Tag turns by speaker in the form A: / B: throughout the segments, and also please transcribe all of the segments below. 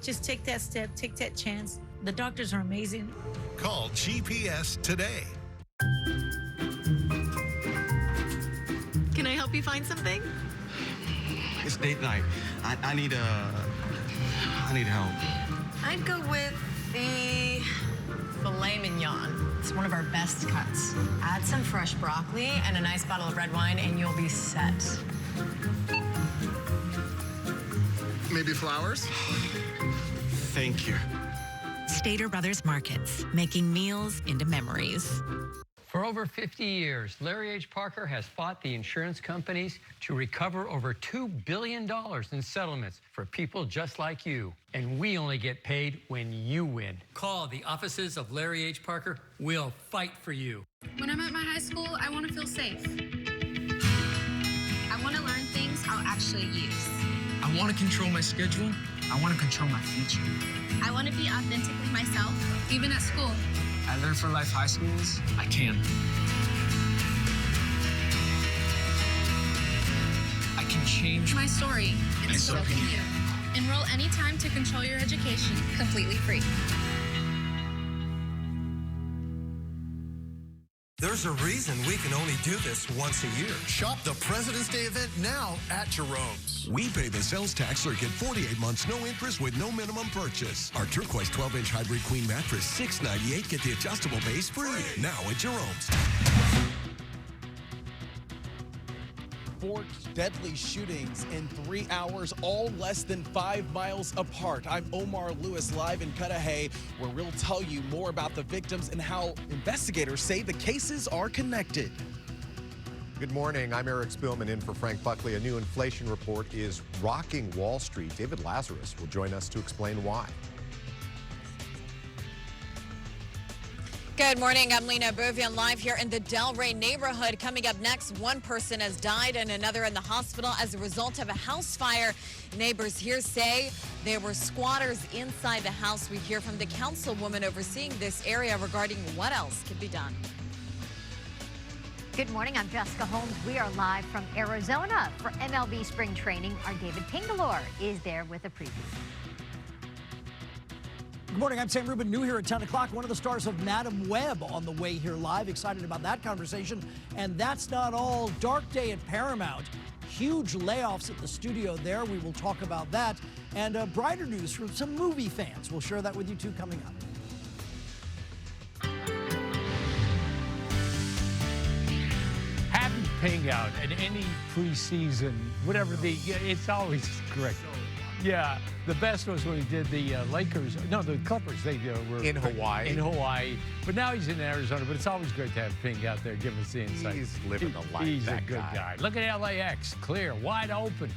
A: Just take that step, take that chance. The doctors are amazing.
B: Call GPS today.
C: Can I help you find something?
D: It's date night. I need help.
C: I'd go with the filet mignon. It's one of our best cuts. Add some fresh broccoli and a nice bottle of red wine, and you'll be set.
D: Maybe flowers? Thank you.
E: Stater Brothers Markets, making meals into memories.
F: For over 50 years, Larry H. Parker has fought the insurance companies to recover over $2 billion in settlements for people just like you. And we only get paid when you win. Call the offices of Larry H. Parker. We'll fight for you.
G: When I'm at my high school, I want to feel safe. I want to learn things I'll actually use.
H: I want to control my schedule. I want to control my future.
G: I want to be authentically myself, even at school.
H: At Learn for Life High Schools, I can. I can change
G: My story, and so can you. Enroll anytime to control your education, completely free.
I: There's a reason we can only do this once a year. Shop the President's Day event now at Jerome's.
B: We pay the sales tax or get 48 months, no interest with no minimum purchase. Our turquoise 12-inch hybrid queen mattress, $698. Get the adjustable base free. Now at Jerome's.
J: Forked deadly shootings in 3 hours, all less than 5 miles apart. I'm Omar Lewis, live in Cudahy, where we'll tell you more about the victims and how investigators say the cases are connected.
K: Good morning. I'm Eric Spielman in for Frank Buckley. A new inflation report is rocking Wall Street. David Lazarus will join us to explain why.
L: Good morning. I'm Lena Bovian, live here in the Delray neighborhood. Coming up next, one person has died and another in the hospital as a result of a house fire. Neighbors here say there were squatters inside the house. We hear from the councilwoman overseeing this area regarding what else could be done.
M: Good morning. I'm Jessica Holmes. We are live from Arizona for MLB spring training. Our David Pingalore is there with a preview.
N: Good morning, I'm Sam Rubin, new here at 10 o'clock. One of the stars of Madam Web on the way here live. Excited about that conversation. And that's not all. Dark day at Paramount. Huge layoffs at the studio there. We will talk about that. And brighter news from some movie fans. We'll share that with you too coming up.
O: Having Ping out at any preseason, whatever it's always great. Yeah, the best was when he did the the Clippers. They were
K: in Hawaii.
O: In Hawaii, but now he's in Arizona. But it's always great to have Ping out there giving us the insight.
K: He's living the life.
O: He's a good guy. Look at LAX, clear, wide open.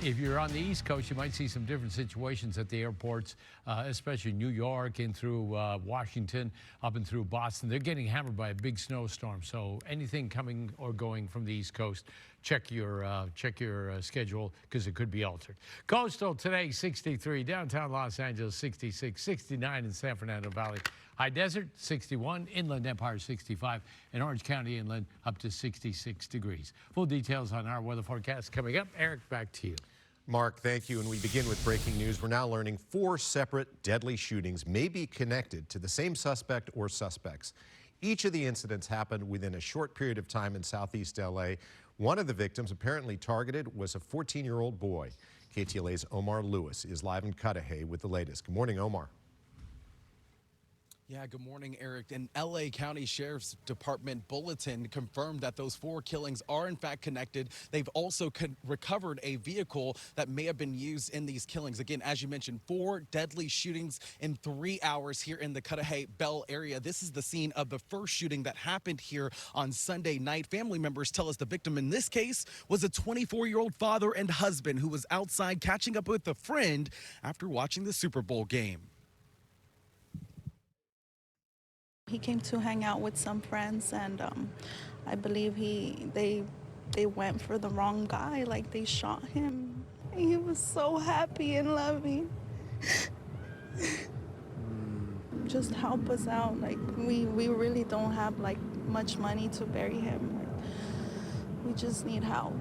O: If you're on the East Coast, you might see some different situations at the airports, especially New York, in through Washington, up and through Boston. They're getting hammered by a big snowstorm. So anything coming or going from the East Coast, check your schedule because it could be altered. Coastal today 63, downtown Los Angeles 66, 69 in San Fernando Valley. High Desert 61, Inland Empire 65, and Orange County Inland up to 66 degrees. Full details on our weather forecast coming up. Eric, back to you.
K: Mark, thank you. And we begin with breaking news. We're now learning 4 separate deadly shootings may be connected to the same suspect or suspects. Each of the incidents happened within a short period of time in Southeast LA. One of the victims apparently targeted was a 14-year-old boy. KTLA's Omar Lewis is live in Cudahy with the latest. Good morning, Omar.
J: Yeah, good morning, Eric. An LA County Sheriff's Department bulletin confirmed that those 4 killings are in fact connected. They've also recovered a vehicle that may have been used in these killings. Again, as you mentioned, 4 deadly shootings in 3 hours here in the Cudahy Bell area. This is the scene of the first shooting that happened here on Sunday night. Family members tell us the victim in this case was a 24-year-old father and husband who was outside catching up with a friend after watching the Super Bowl game.
P: He came to hang out with some friends, and I believe they went for the wrong guy. Like, they shot him. He was so happy and loving. Just help us out. Like, we really don't have like much money to bury him. Like, we just need help.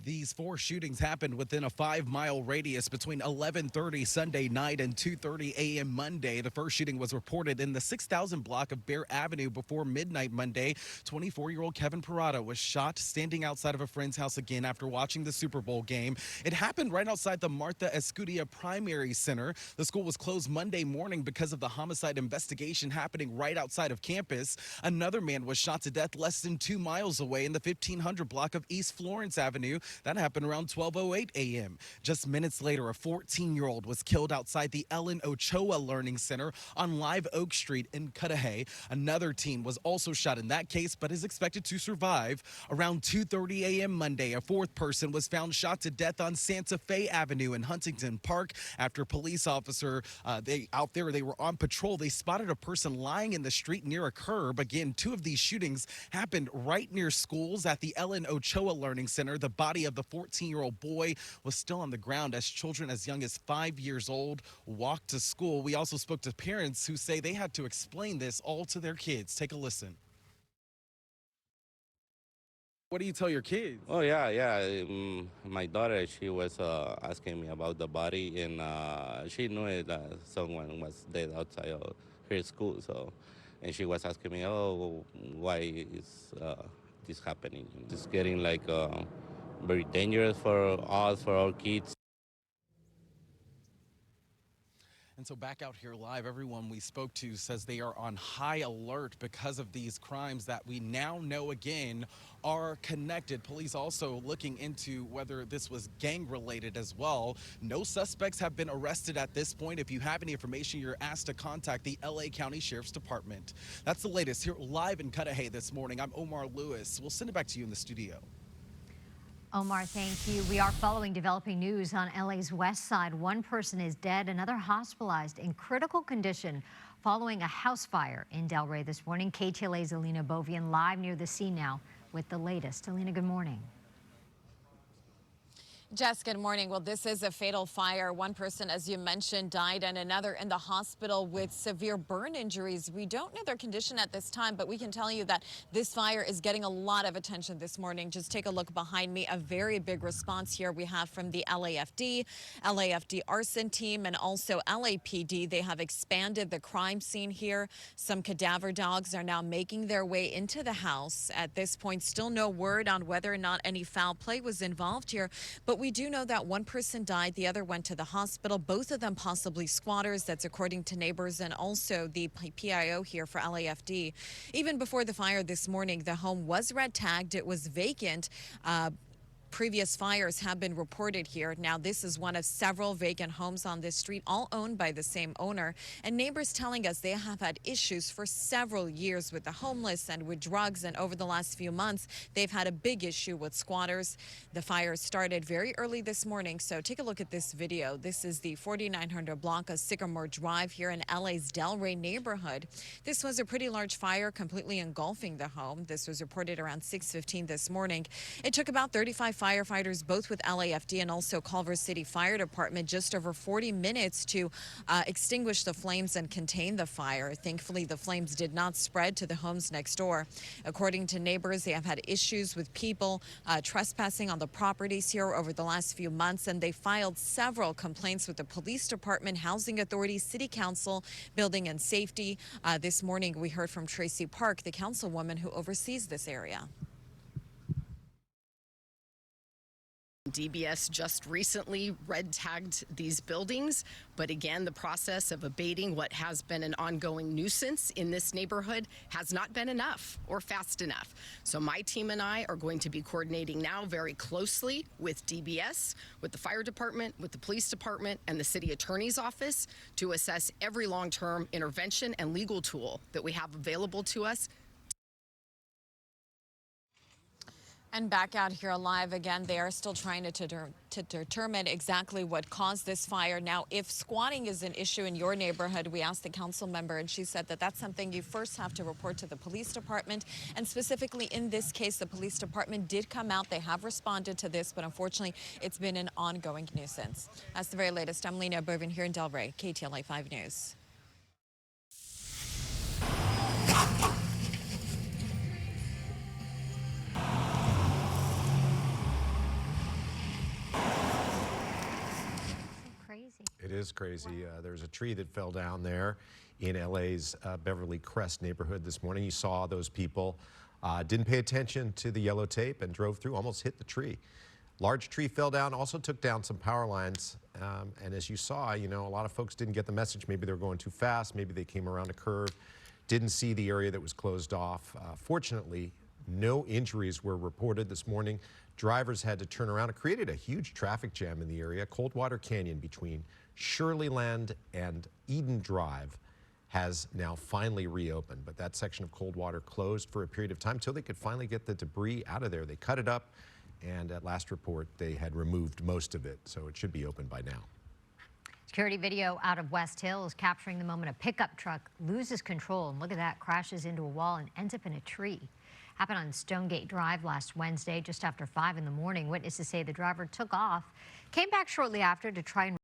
J: These 4 shootings happened within a 5-mile radius between 11:30 Sunday night and 2:30 a.m. Monday. The first shooting was reported in the 6,000 block of Bear Avenue before midnight Monday. 24-year-old Kevin Parada was shot standing outside of a friend's house again after watching the Super Bowl game. It happened right outside the Martha Escutia Primary Center. The school was closed Monday morning because of the homicide investigation happening right outside of campus. Another man was shot to death less than 2 miles away in the 1500 block of East Florence Avenue. That happened around 12:08 a.m. Just minutes later, a 14-year-old was killed outside the Ellen Ochoa Learning Center on Live Oak Street in Cudahy. Another teen was also shot in that case, but is expected to survive. Around 2:30 a.m. Monday, a 4th person was found shot to death on Santa Fe Avenue in Huntington Park after police officer, they were on patrol. They spotted a person lying in the street near a curb. Again, 2 of these shootings happened right near schools. At the Ellen Ochoa Learning Center, the body of the 14-year-old boy was still on the ground as children as young as 5 years old walked to school. We also spoke to parents who say they had to explain this all to their kids. Take a listen. What do you tell your kids?
Q: Oh, yeah. My daughter, she was asking me about the body, and she knew that someone was dead outside of her school. So, and she was asking me, oh, why is this happening? It's getting like very dangerous for us, for our kids.
J: And so back out here live, everyone we spoke to says they are on high alert because of these crimes that we now know again are connected. Police also looking into whether this was gang related as well. No suspects have been arrested at this point. If you have any information, you're asked to contact the LA County Sheriff's Department. That's the latest here live in Cudahy this morning. I'm Omar Lewis. We'll send it back to you in the studio.
M: Omar, thank you. We are following developing news on LA's west side. 1 person is dead, another hospitalized in critical condition following a house fire in Delray this morning. KTLA's Alina Bovian live near the scene now with the latest. Alina, good morning.
L: Jess, good morning. Well, this is a fatal fire. 1 person, as you mentioned, died and another in the hospital with severe burn injuries. We don't know their condition at this time, but we can tell you that this fire is getting a lot of attention this morning. Just take a look behind me. A very big response here we have from the LAFD arson team, and also LAPD. They have expanded the crime scene here. Some cadaver dogs are now making their way into the house. At this point, still no word on whether or not any foul play was involved here, but we do know that 1 person died, the other went to the hospital, both of them possibly squatters. That's according to neighbors and also the PIO here for LAFD. Even before the fire this morning, the home was red tagged. It was vacant. Previous fires have been reported here. Now, this is one of several vacant homes on this street, all owned by the same owner. And neighbors telling us they have had issues for several years with the homeless and with drugs. And over the last few months, they've had a big issue with squatters. The fire started very early this morning. So take a look at this video. This is the 4900 block of Sycamore Drive here in LA's Delray neighborhood. This was a pretty large fire, completely engulfing the home. This was reported around 6:15 this morning. It took about 35 firefighters, both with LAFD and also Culver City Fire Department, just over 40 minutes to extinguish the flames and contain the fire. Thankfully, the flames did not spread to the homes next door. According to neighbors, they have had issues with people trespassing on the properties here over the last few months, and they filed several complaints with the police department, housing authority, city council, building and safety. This morning, we heard from Tracy Park, the councilwoman who oversees this area.
R: DBS just recently red tagged these buildings, but again, the process of abating what has been an ongoing nuisance in this neighborhood has not been enough or fast enough. So my team and I are going to be coordinating now very closely with DBS, with the fire department, with the police department, and the city attorney's office to assess every long-term intervention and legal tool that we have available to us.
L: And back out here live again, they are still trying to determine exactly what caused this fire. Now, if squatting is an issue in your neighborhood, we asked the council member, and she said that that's something you first have to report to the police department. And specifically in this case, the police department did come out. They have responded to this, but unfortunately, it's been an ongoing nuisance. That's the very latest. I'm Lena Bovin here in Delray, KTLA 5 News.
K: It is crazy. There's a tree that fell down there in LA's Beverly Crest neighborhood this morning. You saw those people didn't pay attention to the yellow tape and drove through, almost hit the tree. Large tree fell down, also took down some power lines. And as you saw, you know, a lot of folks didn't get the message. Maybe they were going too fast. Maybe they came around a curve, didn't see the area that was closed off. Fortunately, no injuries were reported this morning. Drivers had to turn around. It created a huge traffic jam in the area. Coldwater Canyon between Shirleyland and Eden Drive has now finally reopened, but that section of Coldwater closed for a period of time until they could finally get the debris out of there. They cut it up, and at last report, they had removed most of it, so it should be open by now.
M: Security video out of West Hills capturing the moment a pickup truck loses control, and look at that, crashes into a wall and ends up in a tree. Happened on Stonegate Drive last Wednesday, just after 5 in the morning. Witnesses say the driver took off, came back shortly after to try and